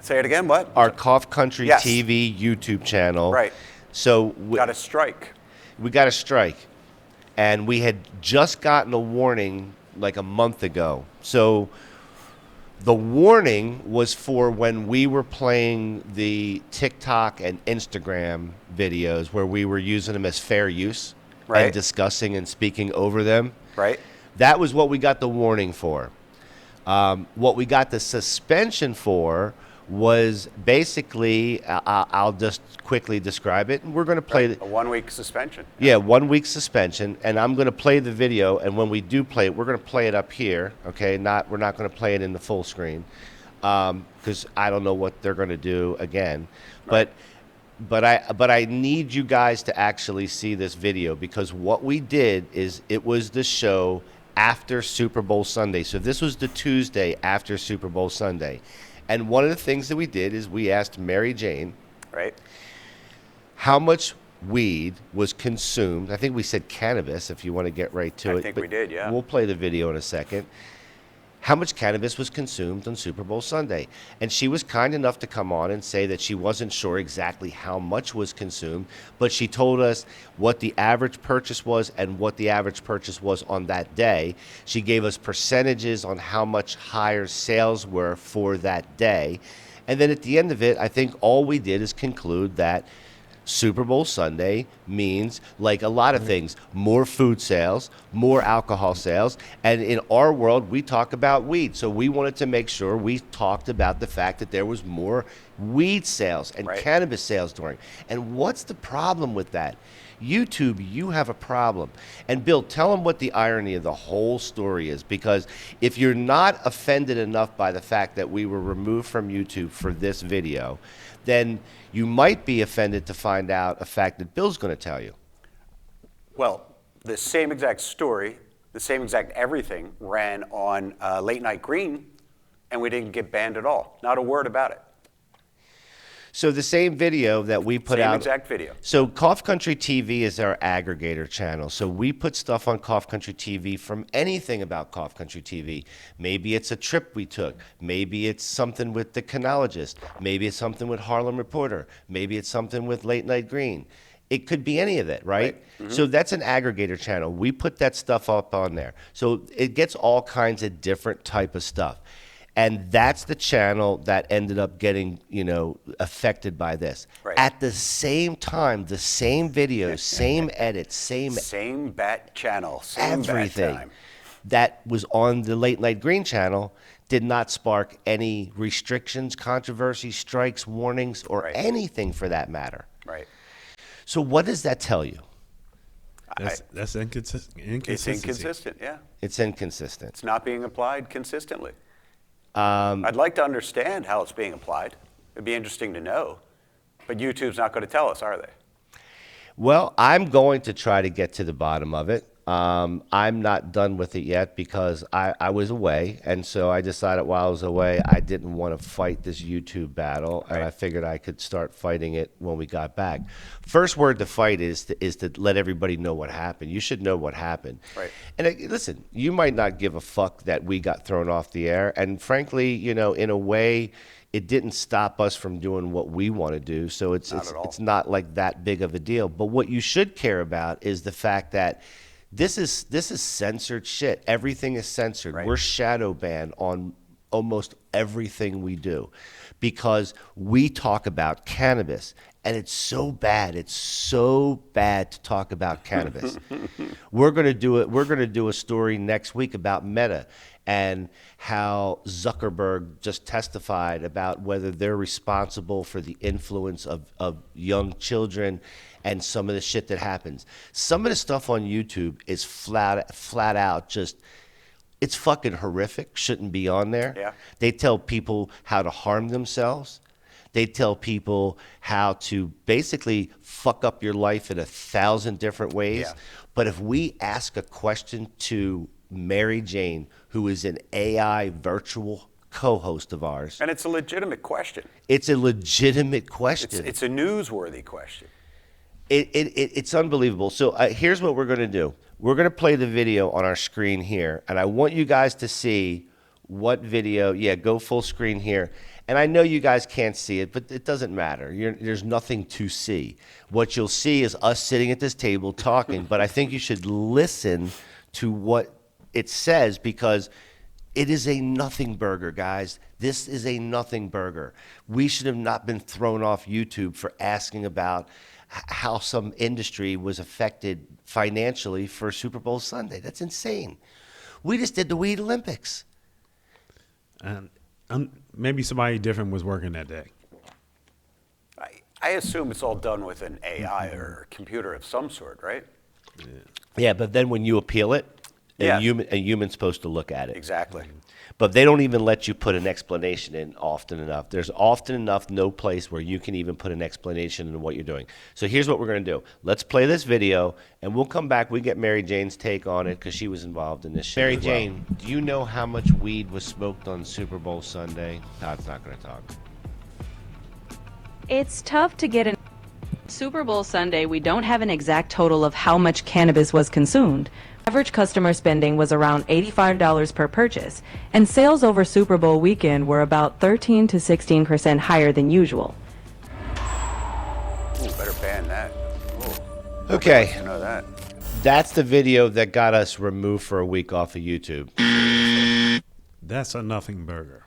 Say it again, what? Our Cough Country Yes. TV YouTube channel. Right. So Got a strike. we got a strike. And we had just gotten a warning like a month ago. So the warning was for when we were playing the TikTok and Instagram videos where we were using them as fair use and discussing and speaking over them. Right. That was what we got the warning for. What we got the suspension for was basically, I'll just quickly describe it. We're going to play a 1 week suspension. Yeah, 1 week suspension, and I'm going to play the video. And when we do play it, we're going to play it up here. Okay, we're not going to play it in the full screen because I don't know what they're going to do again. Right. But I need you guys to actually see this video because what we did is it was the show after Super Bowl Sunday. So this was the Tuesday after Super Bowl Sunday. And one of the things that we did is we asked Mary Jane, right, how much weed was consumed. I think we said cannabis, if you want to get right to it. I think we did, yeah. We'll play the video in a second. How much cannabis was consumed on Super Bowl Sunday. And she was kind enough to come on and say that she wasn't sure exactly how much was consumed, but she told us what the average purchase was and what the average purchase was on that day. She gave us percentages on how much higher sales were for that day. And then at the end of it, I think all we did is conclude that Super Bowl Sunday means, like a lot of things, more food sales, more alcohol sales. And in our world, we talk about weed. So we wanted to make sure we talked about the fact that there was more weed sales and cannabis sales during. And what's the problem with that? YouTube, you have a problem. And Bill, tell them what the irony of the whole story is, because if you're not offended enough by the fact that we were removed from YouTube for this video, then you might be offended to find out a fact that Bill's going to tell you. Well, the same exact story, the same exact everything ran on Late Night Green, and we didn't get banned at all. Not a word about it. So the same video that we put out. Same exact video. So Cough Country TV is our aggregator channel. So we put stuff on Cough Country TV from anything about Cough Country TV. Maybe it's a trip we took. Maybe it's something with the Canologist. Maybe it's something with Harlem Reporter. Maybe it's something with Late Night Green. It could be any of it, right? Mm-hmm. So that's an aggregator channel. We put that stuff up on there. So it gets all kinds of different type of stuff. And that's the channel that ended up getting, affected by this. Right. At the same time, the same videos, same edits, same bat channel, same everything bat time. That was on the Late Night Green channel did not spark any restrictions, controversy, strikes, warnings, or anything for that matter. Right. So what does that tell you? That's inconsistent. It's inconsistent, yeah. It's inconsistent. It's not being applied consistently. I'd like to understand how it's being applied. It'd be interesting to know. But YouTube's not going to tell us, are they? Well, I'm going to try to get to the bottom of it. I'm not done with it yet because I was away. And so I decided while I was away, I didn't want to fight this YouTube battle. And I figured I could start fighting it when we got back. First word to fight is to let everybody know what happened. You should know what happened. Right. And listen, you might not give a fuck that we got thrown off the air. And frankly, in a way, it didn't stop us from doing what we want to do. So it's not like that big of a deal. But what you should care about is the fact that this is censored shit. Everything is censored. Right. We're shadow banned on almost everything we do because we talk about cannabis, and it's so bad. It's so bad to talk about cannabis. We're going to do it. We're going to do a story next week about Meta and how Zuckerberg just testified about whether they're responsible for the influence of young children and some of the shit that happens. Some of the stuff on YouTube is flat out just, it's fucking horrific, shouldn't be on there. Yeah. They tell people how to harm themselves. They tell people how to basically fuck up your life in 1,000 different ways. Yeah. But if we ask a question to Mary Jane, who is an AI virtual co-host of ours. And it's a legitimate question. It's a legitimate question. It's a newsworthy question. It's unbelievable. So here's what we're going to do. We're going to play the video on our screen here, and I want you guys to see what video. Yeah, go full screen here. And I know you guys can't see it, but it doesn't matter. There's nothing to see. What you'll see is us sitting at this table talking, but I think you should listen to what it says because it is a nothing burger, guys. This is a nothing burger. We should have not been thrown off YouTube for asking about how some industry was affected financially for Super Bowl Sunday. That's insane. We just did the Weed Olympics. And maybe somebody different was working that day. I assume it's all done with an AI or a computer of some sort, right? Yeah, but then when you appeal it, Yeah. a human's supposed to look at it. Exactly. But they don't even let you put an explanation in often enough. There's often enough no place where you can even put an explanation in what you're doing. So here's what we're going to do. Let's play this video, and we'll come back. We get Mary Jane's take on it because she was involved in this shit. Mary Jane, do you know how much weed was smoked on Super Bowl Sunday? No, it's not going to talk. It's tough to get an Super Bowl Sunday. We don't have an exact total of how much cannabis was consumed. Average customer spending was around $85 per purchase, and sales over Super Bowl weekend were about 13 to 16% higher than usual. Ooh, better ban that. Ooh, Okay. I know that. That's the video that got us removed for a week off of YouTube. That's a nothing burger.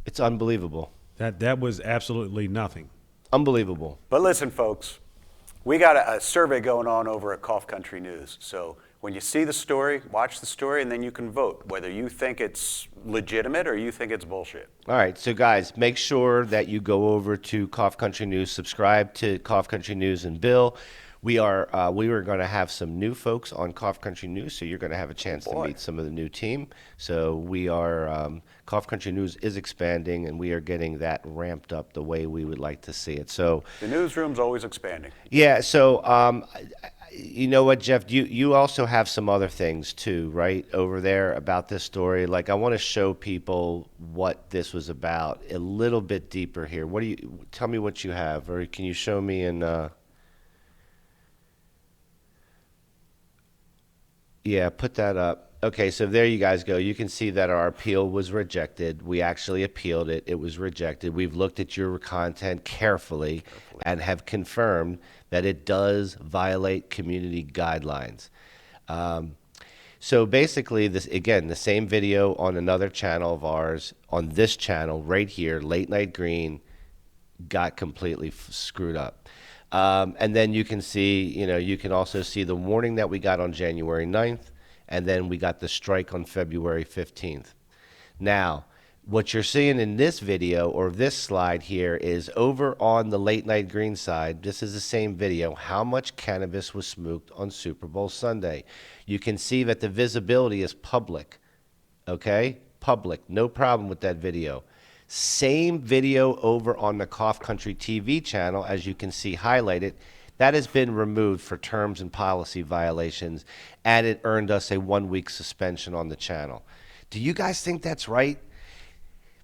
It's unbelievable. That was absolutely nothing. Unbelievable. But listen, folks, we got a survey going on over at Cough Country News. So when you see the story, watch the story, and then you can vote whether you think it's legitimate or you think it's bullshit. All right, so guys, make sure that you go over to Cough Country News, subscribe to Cough Country News and Bill. We were going to have some new folks on Cough Country News, so you're going to have a chance to meet some of the new team. So we are, Cough Country News is expanding, and we are getting that ramped up the way we would like to see it. So The newsroom's always expanding. yeah, so you know what, Jeff? You also have some other things too, right, over there about this story. Like I want to show people what this was about a little bit deeper here. What do you tell me what you have, or can you show me in? Yeah, put that up. Okay, so there you guys go. You can see that our appeal was rejected. We actually appealed it. It was rejected. We've looked at your content carefully and have confirmed that it does violate community guidelines. So basically, this again, the same video on another channel of ours, on this channel right here, Late Night Green, got completely screwed up. And then you can see, you can also see the warning that we got on January 9th, and then we got the strike on February 15th. Now, what you're seeing in this video or this slide here is over on the Late Night Green side. This is the same video, how much cannabis was smoked on Super Bowl Sunday. You can see that the visibility is public, okay? Public, no problem with that video. Same video over on the Cough Country TV channel, as you can see highlighted, that has been removed for terms and policy violations, and it earned us a 1-week suspension on the channel. Do you guys think that's right?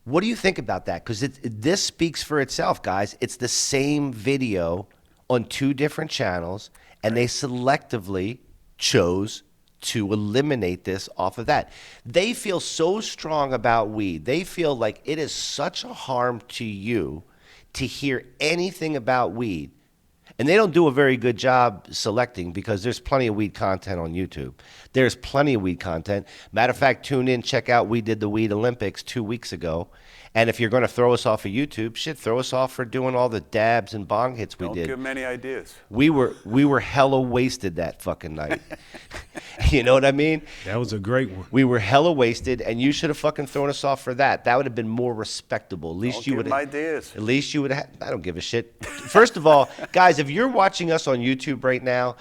What do you think about that? Because this speaks for itself, guys. It's the same video on 2 different channels, and they selectively chose to eliminate this off of that. They feel so strong about weed. They feel like it is such a harm to you to hear anything about weed. And they don't do a very good job selecting because there's plenty of weed content on YouTube. There's plenty of weed content. Matter of fact, tune in, check out, we did the Weed Olympics 2 weeks ago. And if you're going to throw us off of YouTube, shit, throw us off for doing all the dabs and bong hits we Don't did. give them any ideas. We were hella wasted that fucking night. You know what I mean? That was a great one. We were hella wasted, and you should have fucking thrown us off for that. That would have been more respectable. At least Don't you give would them have. ideas. At least you would have. I don't give a shit. First of all, guys, if you're watching us on YouTube right now,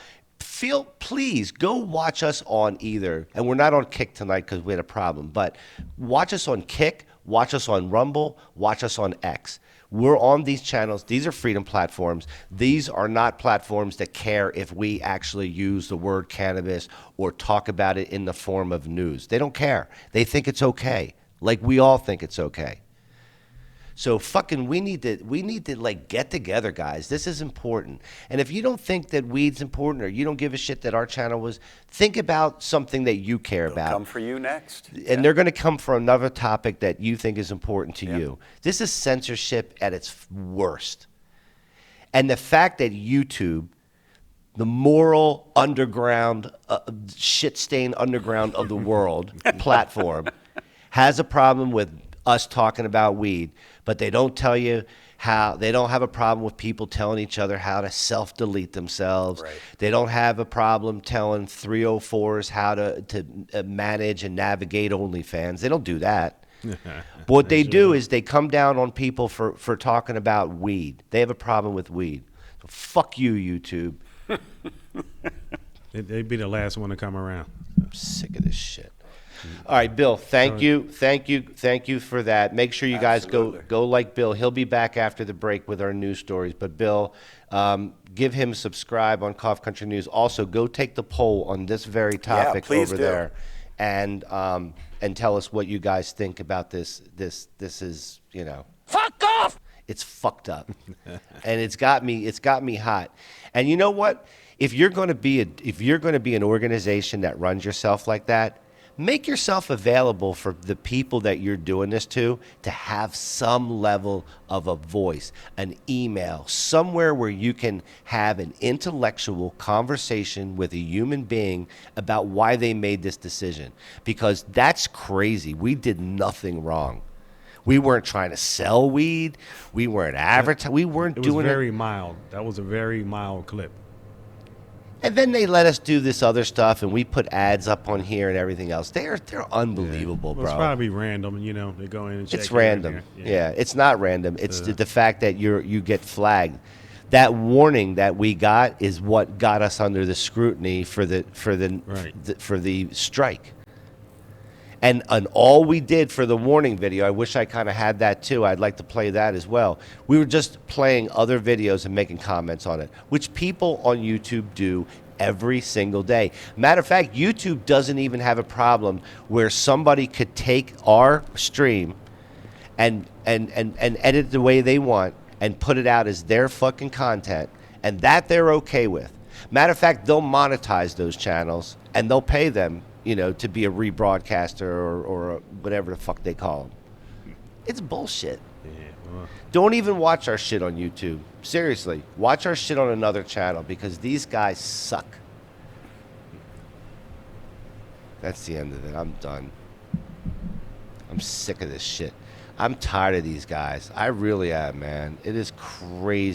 please go watch us on either. And we're not on Kick tonight because we had a problem. But watch us on Kick. Watch us on Rumble. Watch us on X. We're on these channels. These are freedom platforms. These are not platforms that care if we actually use the word cannabis or talk about it in the form of news. They don't care. They think it's okay, like we all think it's okay. So fucking we need to like get together, guys. This is important. And if you don't think that weed's important or you don't give a shit that our channel was, think about something that you care They'll about. come for you next. And they're going to come for another topic that you think is important to Yeah. you. This is censorship at its worst. And the fact that YouTube, the moral underground, shit-stained underground of the world platform, has a problem with us talking about weed, but they don't tell you how. They don't have a problem with people telling each other how to self-delete themselves. Right. They don't have a problem telling 304s how to manage and navigate OnlyFans. They don't do that. But what they do is they come down on people for talking about weed. They have a problem with weed. So fuck you, YouTube. They'd be the last one to come around. I'm sick of this shit. All right, Bill, thank you for that. Make sure you guys Absolutely. go like Bill. He'll be back after the break with our news stories. But Bill, give him subscribe on Cough Country News. Also, go take the poll on this very topic please over do. there, and tell us what you guys think about this. This is, you know, fuck off. It's fucked up, and it's got me hot. And you know what? If you're going to be an organization that runs yourself like that, make yourself available for the people that you're doing this to have some level of a voice, an email, somewhere where you can have an intellectual conversation with a human being about why they made this decision. Because that's crazy. We did nothing wrong. We weren't trying to sell weed. We weren't advertising. We weren't It was doing very mild. That was a very mild clip. And then they let us do this other stuff, and we put ads up on here and everything else. They're unbelievable, Well, it's bro. probably random, you know. They go in and check. It's here and random. there. Yeah, it's not random. It's the fact that you get flagged. That warning that we got is what got us under the scrutiny for the strike. And all we did for the warning video, I wish I kind of had that too. I'd like to play that as well. We were just playing other videos and making comments on it, which people on YouTube do every single day. Matter of fact, YouTube doesn't even have a problem where somebody could take our stream and edit it the way they want and put it out as their fucking content, and that they're okay with. Matter of fact, they'll monetize those channels and they'll pay them, you know, to be a rebroadcaster or whatever the fuck they call them. It's bullshit. Yeah, well, Don't even watch our shit on YouTube. Seriously, watch our shit on another channel because these guys suck. That's the end of it. I'm done. I'm sick of this shit. I'm tired of these guys. I really am, man. It is crazy.